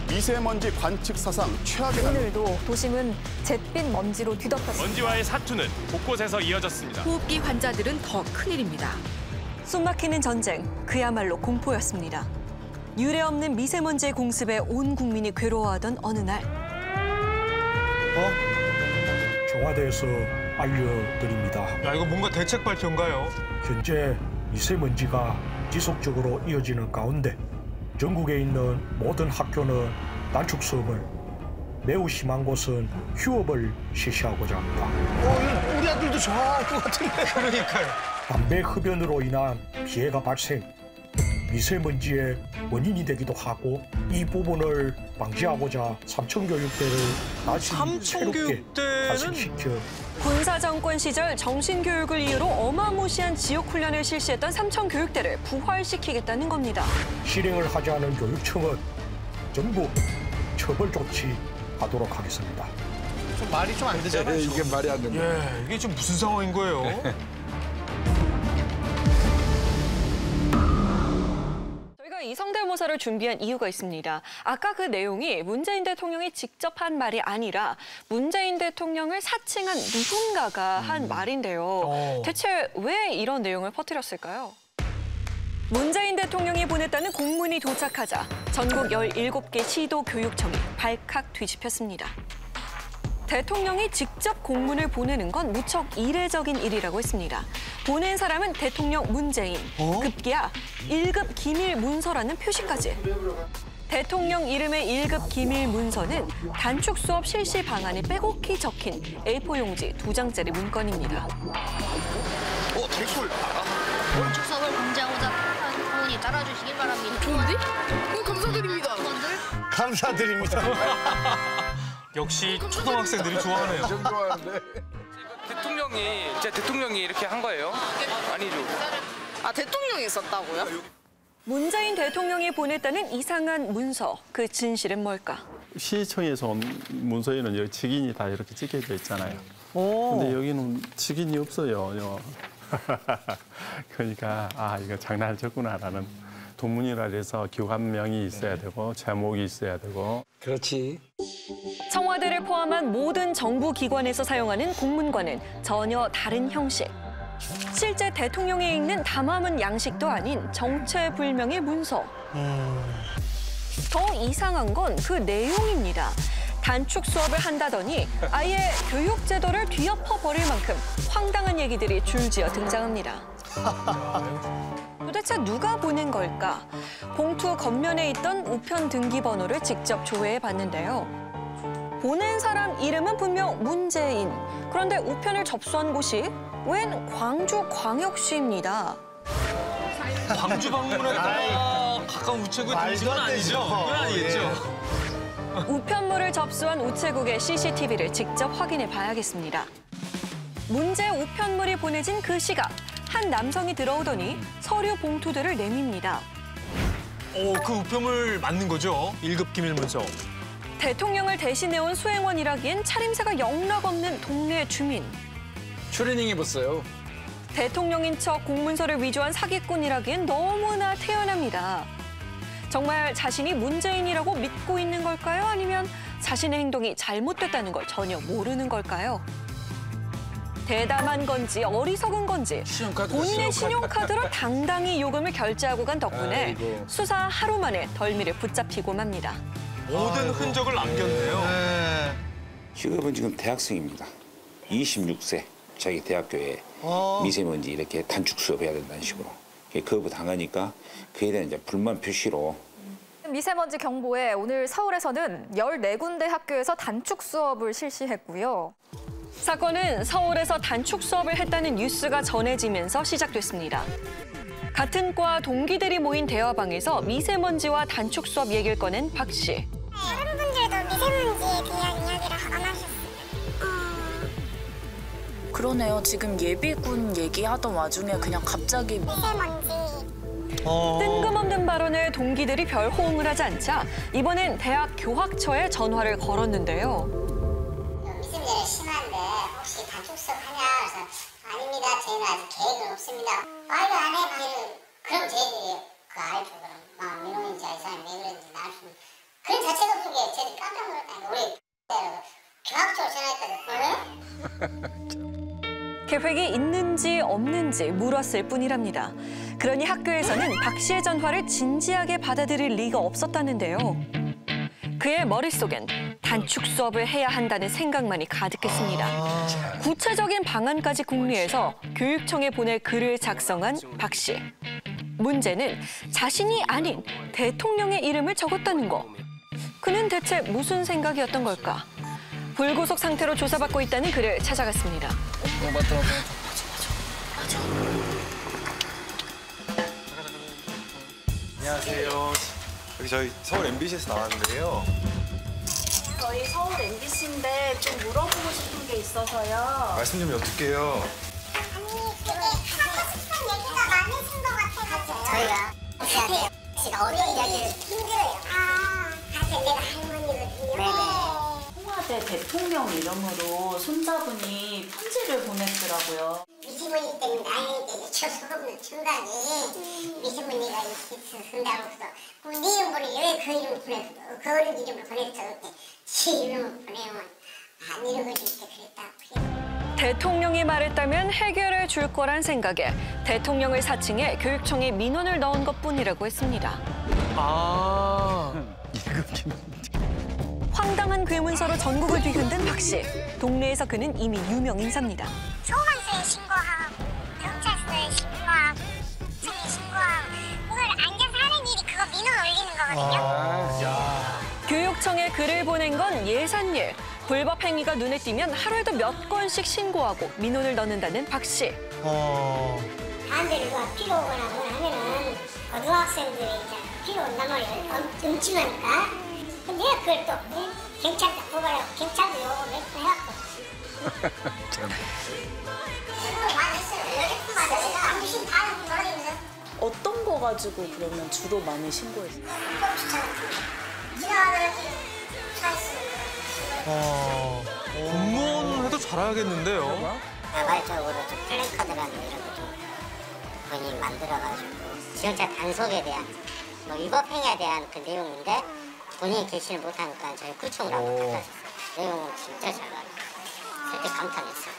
미세먼지 관측 사상 최악의 날. 오늘도 도심은 잿빛 먼지로 뒤덮였습니다. 먼지와의 사투는 곳곳에서 이어졌습니다. 호흡기 환자들은 더 큰일입니다. 숨막히는 전쟁, 그야말로 공포였습니다. 유례없는 미세먼지의 공습에 온 국민이 괴로워하던 어느 날. 청와대에서 알려드립니다. 야, 이거 뭔가 대책 발표인가요? 현재 미세먼지가 지속적으로 이어지는 가운데 전국에 있는 모든 학교는 단축 수업을, 매우 심한 곳은 휴업을 실시하고자 합니다. 우리 아들도 좋아할 것 같은데. 그러니까요. 담배 흡연으로 인한 피해가 발생, 미세먼지의 원인이 되기도 하고 이 부분을 방지하고자 삼청교육대를 다시 새롭게 탄생시켜 군사정권 시절 정신교육을 이유로 어마무시한 지옥훈련을 실시했던 삼청교육대를 부활시키겠다는 겁니다. 실행을 하지 않은 교육청은 전부 처벌 조치하도록 하겠습니다. 좀 말이 좀 안 되잖아요. 이게 말이 안 된다. 예, 이게 지금 무슨 상황인 거예요? 저희가 이 성대모사를 준비한 이유가 있습니다. 아까 그 내용이 문재인 대통령이 직접 한 말이 아니라 문재인 대통령을 사칭한 누군가가 한 말인데요. 대체 왜 이런 내용을 퍼뜨렸을까요? 문재인 대통령이 보냈다는 공문이 도착하자 전국 17개 시도 교육청이 발칵 뒤집혔습니다. 대통령이 직접 공문을 보내는 건 무척 이례적인 일이라고 했습니다. 보낸 사람은 대통령 문재인, 급기야 1급 기밀 문서라는 표시까지. 대통령 이름의 1급 기밀 문서는 단축 수업 실시 방안이 빼곡히 적힌 A4 용지 2장짜리 문건입니다. 댓글. 단축 수업을 공지하고자 부모님 따라주시길 바랍니다. 좋은데? 감사드립니다. 감사드립니다. 역시 초등학생들이 좋아하네요. 좋아하는데. 제 대통령이 이렇게 한 거예요? 아니죠. 아, 대통령이 썼다고요? 문재인 대통령이 보냈다는 이상한 문서, 그 진실은 뭘까? 시청에서 온 문서에는 여기 직인이 다 이렇게 찍혀져 있잖아요. 근데 여기는 직인이 없어요. 그러니까 이거 장난을 쳤구나라는. 동문이라 해서 교감명이 있어야 되고 제목이 있어야 되고. 그렇지. 청와대를 포함한 모든 정부 기관에서 사용하는 공문과는 전혀 다른 형식. 실제 대통령이 읽는 담화문 양식도 아닌 정체불명의 문서. 더 이상한 건 그 내용입니다. 단축 수업을 한다더니 아예 교육 제도를 뒤엎어 버릴 만큼 황당한 얘기들이 줄지어 등장합니다. 도대체 누가 보낸 걸까? 봉투 겉면에 있던 우편 등기번호를 직접 조회해 봤는데요. 보낸 사람 이름은 분명 문재인. 그런데 우편을 접수한 곳이 웬 광주광역시입니다. 광주 방문했다가 가까운 우체국에 등진 건 아니죠? 그건 아니겠죠? 우편물을 접수한 우체국의 CCTV를 직접 확인해 봐야겠습니다. 문제 우편물이 보내진 그 시각, 한 남성이 들어오더니 서류 봉투들을 내밉니다. 그 우편물 맞는 거죠? 1급 기밀 문서. 대통령을 대신해온 수행원이라기엔 차림새가 영락없는 동네 주민. 추리닝 입었어요. 대통령인 척 공문서를 위조한 사기꾼이라기엔 너무나 태연합니다. 정말 자신이 문재인이라고 믿고 있는 걸까요? 아니면 자신의 행동이 잘못됐다는 걸 전혀 모르는 걸까요? 대담한 건지 어리석은 건지 본인의 신용카드로 당당히 요금을 결제하고 간 덕분에 수사 하루 만에 덜미를 붙잡히고 맙니다. 모든 흔적을 남겼네요. 지금은 지금 대학생입니다. 26세. 자기 대학교에 미세먼지 이렇게 단축 수업해야 된다는 식으로. 거부 당하니까 그에 대한 이제 불만 표시로. 미세먼지 경보에 오늘 서울에서는 14군데 학교에서 단축 수업을 실시했고요. 사건은 서울에서 단축 수업을 했다는 뉴스가 전해지면서 시작됐습니다. 같은 과 동기들이 모인 대화방에서 미세먼지와 단축 수업 얘기를 꺼낸 박 씨. 다른 분들도 미세먼지에 대한 이야기를 안 하셨어요. 그러네요. 지금 예비군 얘기하던 와중에 그냥 갑자기 미세먼지. 뜬금없는 발언에 동기들이 별 호응을 하지 않자 이번엔 대학 교학처에 전화를 걸었는데요. 미세먼지가 심한데 혹시 단축 수업 하냐? 그래서 아닙니다. 저희는 아직 계획은 없습니다. 말도 안 해. 그럼 저희들이 그 알죠. 그럼 미세먼지 이 사람이 왜 그런지 나중에 그런 자체가 그게 저희 깜짝 놀랐다니까. 우리 경학적으로 전화했거든. 계획이 있는지 없는지 물었을 뿐이랍니다. 그러니 학교에서는 박 씨의 전화를 진지하게 받아들일 리가 없었다는데요. 그의 머릿속엔 단축 수업을 해야 한다는 생각만이 가득했습니다. 구체적인 방안까지 궁리해서 교육청에 보낼 글을 작성한 박 씨. 문제는 자신이 아닌 대통령의 이름을 적었다는 거. 그는 대체 무슨 생각이었던 걸까? 불구속 상태로 조사받고 있다는 그를 찾아갔습니다. 맞다. 안녕하세요. 여기 저희 서울 MBC에서 나왔는데요. 저희 서울 MBC인데 좀 물어보고 싶은 게 있어서요. 말씀 좀 여쭐게요. 저희가 씨가 어떤 이야기를 힘들어요. 사실 내가 할머니거든요. 네네. 청와대 대통령 이름으로 손자분이 편지를 보냈더라고요. 미세먼지 때문에 나이에 저 소금는 청각이 미세먼지가 쓴다고 해서 그럼 네 이름 보내 왜그 이름 보냈어? 그 어른 이름을 보냈어. 그때 지 이름을 보내면 안 읽어줄 때 그랬다. 대통령이 말했다면 해결해 줄 거란 생각에 대통령을 사칭해 교육청에 민원을 넣은 것뿐이라고 했습니다. 황당한 괴문서로 전국을 뒤흔든 박 씨. 동네에서 그는 이미 유명 인사입니다. 소방서에 신고하고 경찰서에 신고하고 청에 신고하고 그걸 앉아서 하는 일이 그거 민원 올리는 거거든요. 교육청에 글을 보낸 건 예산일. 불법 행위가 눈에 띄면 하루에도 몇 건씩 신고하고 민원을 넣는다는 박 씨. 사람들이 누가 피로 오거나 뭐 하면은 고등학생들이 이제 피로 온단 말이에요. 음침하니까. 근데 내가 그걸 또 경찰도 고발하고 경찰도 요거 몇 번 해갖고. 어떤 거 가지고 그러면 주로 많이 신고했어요? 공무원 해도 잘하겠는데요. 자발적으로 좀 플래카드라는 이런 거 좀 본인이 만들어가지고 지원자 단속에 대한 뭐 위법 행위에 대한 그 내용인데 본인이 게시를 못하니까 저희 구청으로 한번 받았어요. 내용은 진짜 잘 나와요. 그때 감탄했어요.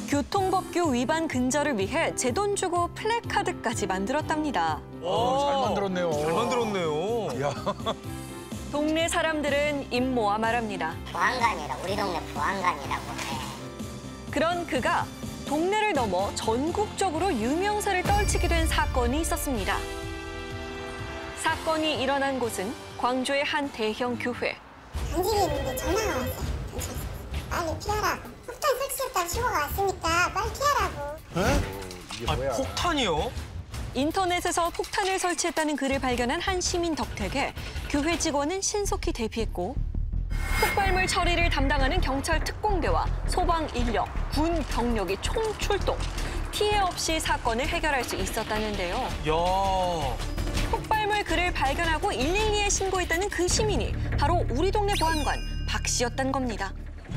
교통법규 위반 근절을 위해 제 돈 주고 플래카드까지 만들었답니다. 잘 만들었네요. 잘 만들었네요. 야. 동네 사람들은 입모아 말합니다. 보안관이라고, 우리 동네 보안관이라고 해. 그런 그가 동네를 넘어 전국적으로 유명세를 떨치게 된 사건이 있었습니다. 사건이 일어난 곳은 광주의 한 대형 교회. 간질이 있는데 전화가 왔어요. 빨리 피하라고. 폭탄 설치했다고 신고가 왔으니까 빨리 피하라고. 폭탄이요? 인터넷에서 폭탄을 설치했다는 글을 발견한 한 시민 덕택에 교회 직원은 신속히 대피했고 폭발물 처리를 담당하는 경찰 특공대와 소방 인력, 군 병력이 총출동. 피해 없이 사건을 해결할 수 있었다는데요. 야. 폭발물 글을 발견하고 112에 신고했다는 그 시민이 바로 우리 동네 보안관 박 씨였단 겁니다.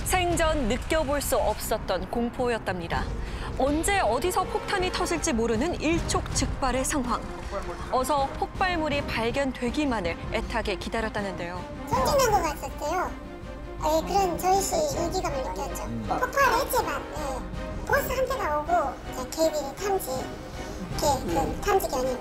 생전 느껴볼 수 없었던 공포였답니다. 언제 어디서 폭탄이 터질지 모르는 일촉즉발의 상황. 어서 폭발물이 발견되기만을 애타게 기다렸다는데요. 선진한 것 같았어요. 그런 저희씨 위기감을 느꼈죠. 폭발 해제만 버스 한 대가 오고 개비리 탐지, 그 탐지견이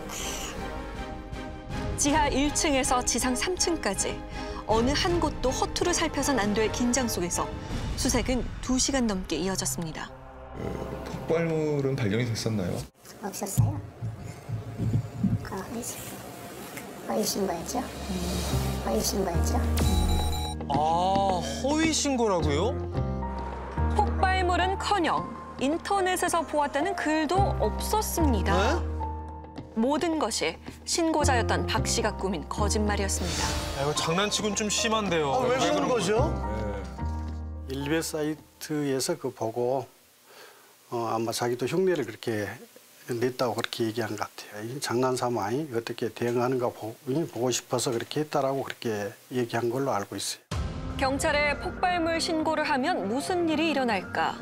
지하 1층에서 지상 3층까지 어느 한 곳도 허투루 살펴선 안 될 긴장 속에서 수색은 2시간 넘게 이어졌습니다. 폭발물은 발견이 됐었나요? 없었어요. 허위 신고였죠. 허위 신고였죠. 허위 신고라고요? 폭발물은커녕 인터넷에서 보았다는 글도 없었습니다. 네? 모든 것이 신고자였던 박 씨가 꾸민 거짓말이었습니다. 이거 장난치곤 좀 심한데요. 왜 그런 거죠? 일베 사이트에서 그 보고 아마 자기도 흉내를 그렇게 냈다고 그렇게 얘기한 것 같아요. 이 장난삼아 어떻게 대응하는가 보고 싶어서 그렇게 했다라고 그렇게 얘기한 걸로 알고 있어요. 경찰에 폭발물 신고를 하면 무슨 일이 일어날까?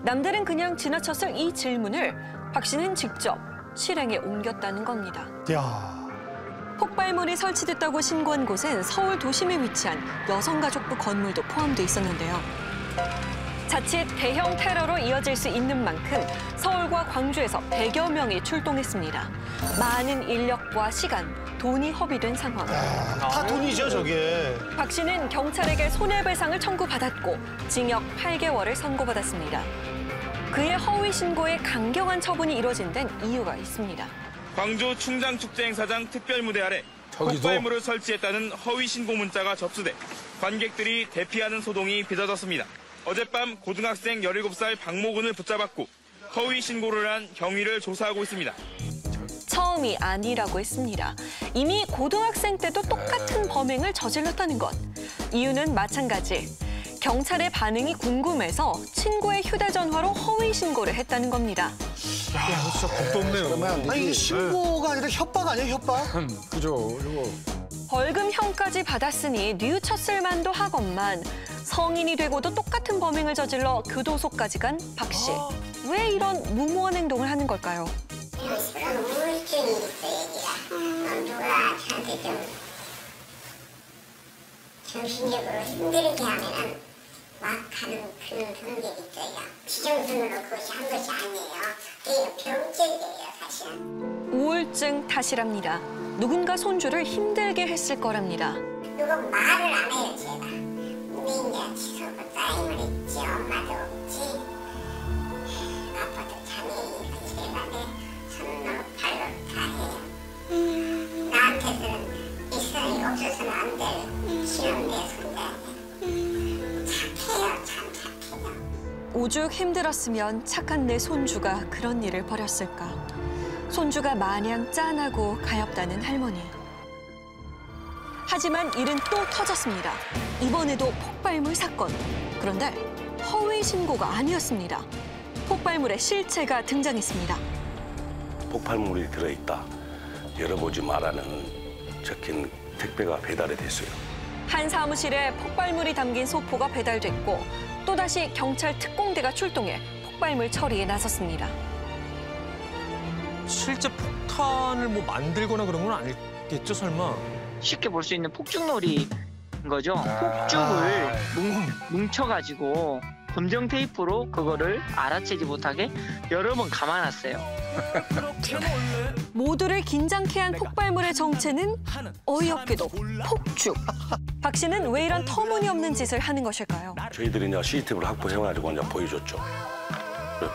남들은 그냥 지나쳤을 이 질문을 박 씨는 직접 실행에 옮겼다는 겁니다. 야, 폭발물이 설치됐다고 신고한 곳엔 서울 도심에 위치한 여성가족부 건물도 포함돼 있었는데요. 자칫 대형 테러로 이어질 수 있는 만큼 서울과 광주에서 100여 명이 출동했습니다. 많은 인력과 시간, 돈이 허비된 상황. 다 돈이죠, 저게. 박 씨는 경찰에게 손해배상을 청구받았고 징역 8개월을 선고받았습니다. 그의 허위 신고에 강경한 처분이 이뤄진 데는 이유가 있습니다. 광주 충장축제 행사장 특별무대 아래 폭발물을 설치했다는 허위 신고 문자가 접수돼 관객들이 대피하는 소동이 빚어졌습니다. 어젯밤 고등학생 17살 박모근을 붙잡았고 허위 신고를 한 경위를 조사하고 있습니다. 처음이 아니라고 했습니다. 이미 고등학생 때도 똑같은 범행을 저질렀다는 것. 이유는 마찬가지. 경찰의 반응이 궁금해서 친구의 휴대전화로 허위 신고를 했다는 겁니다. 야, 진짜 겁도 없네요. 아니, 이게 신고가 아니라 협박 아니에요, 협박? 그죠, 이거. 벌금형까지 받았으니 뉘우쳤을 만도 하건만 성인이 되고도 똑같은 범행을 저질러 교도소까지 간 박 씨. 왜 이런 무모한 행동을 하는 걸까요? 그런 우울증이 있어, 얘기가. 누가 저한테 좀 정신적으로 힘들게 하면은 막 하는 그런 성격이 있어요. 지정선으로 그것이 한 것이 아니에요. 그게 병적이에요, 사실은. 우울증 탓이랍니다. 누군가 손주를 힘들게 했을 거랍니다. 누가 말을 안 해요, 제가. 근데 이제 치솟고 쌓임을 했지, 엄마도 없지. 아빠도 자매니까 제가 내 손으로 발로 다 해요. 나한테는 있어요, 없어서는 안 될 시험 내 손자예요. 착해요, 참 착해요. 오죽 힘들었으면 착한 내 손주가 그런 일을 벌였을까. 손주가 마냥 짠하고 가엾다는 할머니. 하지만 일은 또 터졌습니다. 이번에도 폭발물 사건. 그런데 허위 신고가 아니었습니다. 폭발물의 실체가 등장했습니다. 폭발물이 들어있다. 열어보지 마라는 적힌 택배가 배달이 됐어요. 한 사무실에 폭발물이 담긴 소포가 배달됐고 또다시 경찰 특공대가 출동해 폭발물 처리에 나섰습니다. 실제 폭탄을 뭐 만들거나 그런 건 아니겠죠, 설마? 쉽게 볼 수 있는 폭죽놀이인 거죠. 폭죽을 뭉쳐가지고 검정 테이프로 그거를 알아채지 못하게 여러 번 감아놨어요. 모두를 긴장케 한 폭발물의 정체는 어이없게도 폭죽. 박 씨는 왜 이런 터무니없는 짓을 하는 것일까요? 저희들이 이제 CCTV를 확보해가지고 이제 보여줬죠.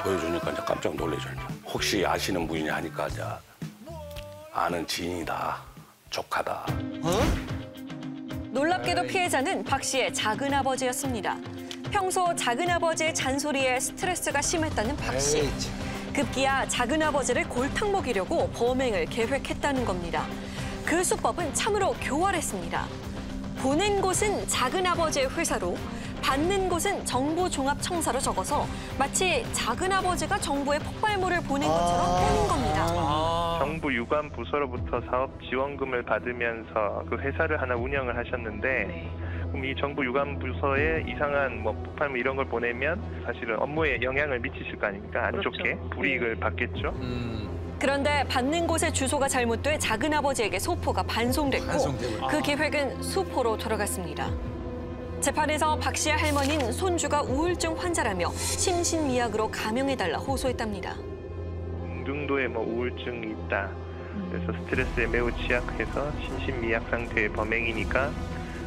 보여주니까 이제 깜짝 놀라죠. 혹시 아시는 분이냐 하니까 이제 아는 지인이다, 조카다. 놀랍게도 피해자는 박 씨의 작은아버지였습니다. 평소 작은아버지의 잔소리에 스트레스가 심했다는 박 씨. 급기야 작은아버지를 골탕 먹이려고 범행을 계획했다는 겁니다. 그 수법은 참으로 교활했습니다. 보낸 곳은 작은아버지의 회사로, 받는 곳은 정부종합청사로 적어서 마치 작은아버지가 정부에 폭발물을 보낸 것처럼 빼는 겁니다. 정부 유관 부서로부터 사업 지원금을 받으면서 그 회사를 하나 운영을 하셨는데 그럼 이 정부 유관 부서에 이상한 뭐 폭발물 이런 걸 보내면 사실은 업무에 영향을 미치실 거 아닙니까? 안 좋게 불이익을 받겠죠. 그런데 받는 곳의 주소가 잘못돼 작은아버지에게 소포가 반송됐고 그 계획은 수포로 돌아갔습니다. 재판에서 박 씨의 할머니는 손주가 우울증 환자라며 심신미약으로 감형해달라 호소했답니다. 중등도의 뭐 우울증이 있다. 그래서 스트레스에 매우 취약해서 심신미약 상태의 범행이니까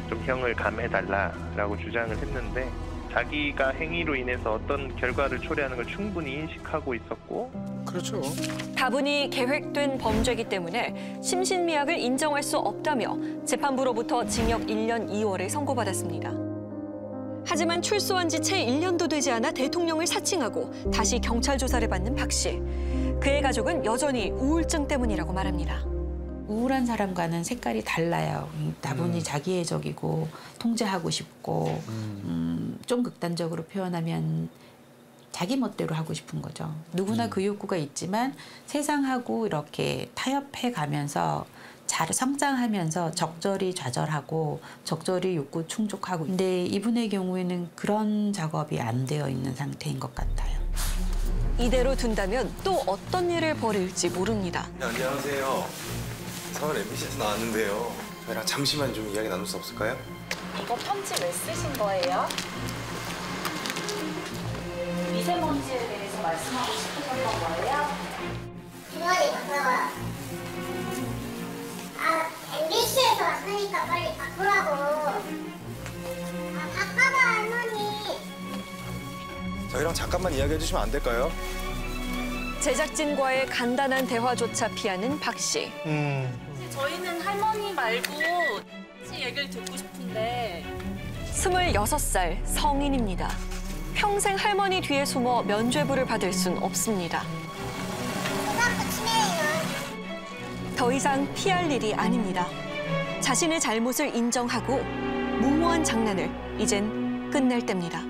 좀 형을 감해달라라고 주장을 했는데 자기가 행위로 인해서 어떤 결과를 초래하는 걸 충분히 인식하고 있었고 그렇죠. 다분히 계획된 범죄이기 때문에 심신미약을 인정할 수 없다며 재판부로부터 징역 1년 2월을 선고받았습니다. 하지만 출소한 지 채 1년도 되지 않아 대통령을 사칭하고 다시 경찰 조사를 받는 박 씨. 그의 가족은 여전히 우울증 때문이라고 말합니다. 우울한 사람과는 색깔이 달라요. 다분히 자기애적이고 통제하고 싶고 좀 극단적으로 표현하면 자기 멋대로 하고 싶은 거죠. 누구나 그 욕구가 있지만 세상하고 이렇게 타협해 가면서 잘 성장하면서 적절히 좌절하고 적절히 욕구 충족하고 근데 이분의 경우에는 그런 작업이 안 되어 있는 상태인 것 같아요. 이대로 둔다면 또 어떤 일을 벌일지 모릅니다. 네, 안녕하세요. 서울 MBC에서 나왔는데요. 저희랑 잠시만 좀 이야기 나눌 수 없을까요? 이거 편지 왜 쓰신 거예요? 미세먼지에 대해서 말씀하고 싶으셨던 거예요? 주머니 바꿔봐. MBC에서 왔으니까 빨리 바꾸라고. 바꿔봐, 할머니. 저희랑 잠깐만 이야기해 주시면 안 될까요? 제작진과의 간단한 대화조차 피하는 박 씨. 저희는 할머니 말고 얘기를 듣고 싶은데 26살 성인입니다. 평생 할머니 뒤에 숨어 면죄부를 받을 순 없습니다. 더 이상 피할 일이 아닙니다. 자신의 잘못을 인정하고 무모한 장난을 이젠 끝낼 때입니다.